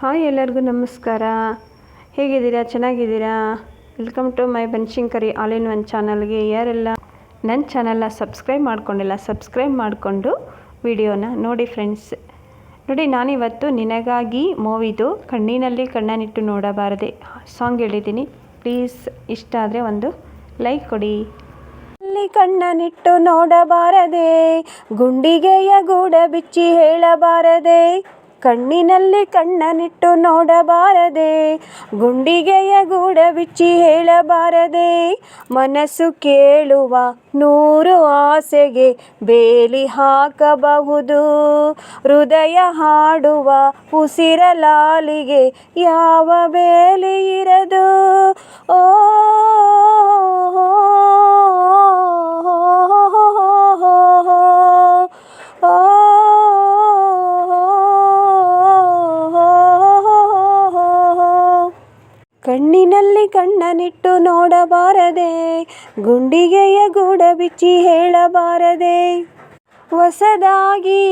Hi, ಎಲ್ಲರಿಗೂ ನಮಸ್ಕಾರ. ಹೇಗಿದ್ದೀರಾ? ಚೆನ್ನಾಗಿದ್ದೀರಾ? Welcome to my Banashankari all in one ಚಾನಲ್ಗೆ. ಯಾರೆಲ್ಲ ನನ್ನ ಚಾನಲ್ನ ಸಬ್ಸ್ಕ್ರೈಬ್ ಮಾಡ್ಕೊಂಡಿಲ್ಲ, ಸಬ್ಸ್ಕ್ರೈಬ್ ಮಾಡಿಕೊಂಡು ವಿಡಿಯೋನ ನೋಡಿ ಫ್ರೆಂಡ್ಸ್. ನೋಡಿ, ನಾನಿವತ್ತು ನಿನಗಾಗಿ ಮೂವಿದು ಕಣ್ಣಿನಲ್ಲಿ ಕಣ್ಣನಿಟ್ಟು ನೋಡಬಾರದೆ ಸಾಂಗ್ ಹೇಳಿದ್ದೀನಿ. ಪ್ಲೀಸ್ ಇಷ್ಟ ಆದರೆ ಒಂದು ಲೈಕ್ ಕೊಡಿ. ಕಣ್ಣನಿಟ್ಟು ನೋಡಬಾರದೆ, ಗುಂಡಿಗೆಯ ಗೂಡ ಬಿಚ್ಚಿ ಹೇಳಬಾರದೆ. ಕಣ್ಣಿನಲ್ಲಿ ಕಣ್ಣನಿಟ್ಟು ನೋಡಬಾರದೆ, ಗುಂಡಿಗೆಯ ಗೂಡ ಬಿಚ್ಚಿ ಹೇಳಬಾರದೆ. ಮನಸ್ಸು ಕೇಳುವ 100 ಆಸೆಗೆ ಬೇಲಿ ಹಾಕಬಹುದು, ಹೃದಯ ಹಾಡುವ ಉಸಿರಲಾಲಿಗೆ ಯಾವ ಬೇಲಿ ಇರದು. ಓ ಕಣ್ಣಿನಲ್ಲಿ ಕಣ್ಣನಿಟ್ಟು ನೋಡಬಾರದೆ, ಗುಂಡಿಗೆಯ ಗೂಡ ಬಿಚ್ಚಿ ಹೇಳಬಾರದೆ. ಹೊಸದಾಗಿ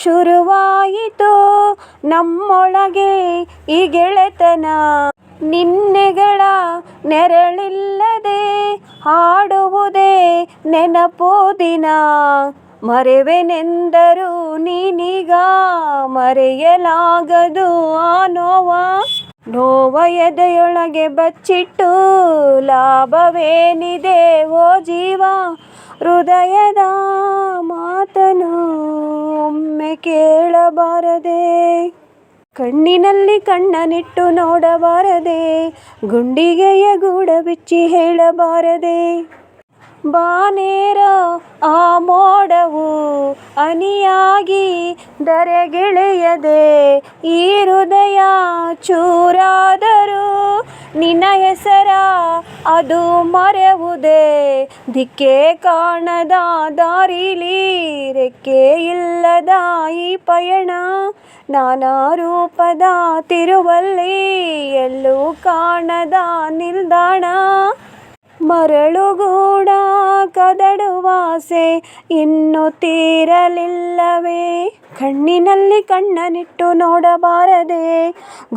ಶುರುವಾಯಿತು ನಮ್ಮೊಳಗೆ ಈ ಗೆಳೆತನ, ನಿನ್ನೆಗಳ ನೆರಳಿಲ್ಲದೆ ಹಾಡುವುದೇ ನೆನಪು ದಿನ. ಮರೆವೆನೆಂದರು ನೀನೀಗ ಮರೆಯಲಾಗದು ಆ ನೋವ ಎದೆಯೊಳಗೆ ಬಚ್ಚಿಟ್ಟು ಲಾಭವೇನಿದೆ ಓ ಜೀವ. ಹೃದಯದ ಮಾತನು ಒಮ್ಮೆ ಕೇಳಬಾರದೆ, ಕಣ್ಣಿನಲ್ಲಿ ಕಣ್ಣನಿಟ್ಟು ನೋಡಬಾರದೆ, ಗುಂಡಿಗೆಯ ಗೂಡ ಬಿಚ್ಚಿ ಹೇಳಬಾರದೆ. ಬಾನೇರೋ ಆ ಮೋಡವು ಹನಿಯಾಗಿ ಧರೆಗಿಳಿಯದೆ, ಈ ಹೃದಯ ಚೂರಾದರೂ ನಿನ್ನ ಹೆಸರ ಅದು ಮರೆಯುವುದೇ. ದಿಕ್ಕೆ ಕಾಣದ ದಾರಿಲಿ ರೆಕ್ಕೆ ಇಲ್ಲದ ಈ ಪಯಣ, ನಾನಾ ರೂಪದ ತಿರುವಲ್ಲಿ ಎಲ್ಲೂ ಕಾಣದ ನಿಲ್ದಾಣ. ಮರಳುಗೂಡ ಕದಡುವಾಸೆ ಇನ್ನು ತೀರಲಿಲ್ಲವೇ. ಕಣ್ಣಿನಲ್ಲಿ ಕಣ್ಣನಿಟ್ಟು ನೋಡಬಾರದೆ,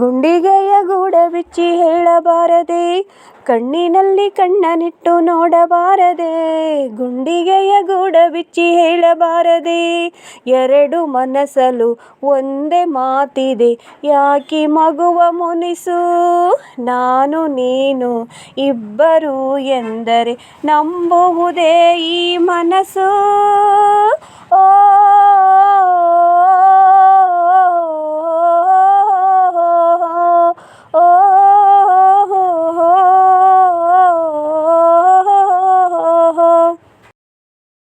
ಗುಂಡಿಗೆಯ ಗೂಡ ಬಿಚ್ಚಿ ಹೇಳಬಾರದೆ. ಕಣ್ಣಿನಲ್ಲಿ ಕಣ್ಣನಿಟ್ಟು ನೋಡಬಾರದೆ, ಗುಂಡಿಗೆಯ ಗೂಡ ಬಿಚ್ಚಿ ಹೇಳಬಾರದೆ. ಎರಡು ಮನಸ್ಸಲು ಒಂದೇ ಮಾತಿದೆ, ಯಾಕೆ ಮಗುವ ಮುನಿಸು. ನಾನು ನೀನು ಇಬ್ಬರು ಎಂದರೆ ನಂಬುವುದೇ ಈ ಮನಸ್ಸು. ಓ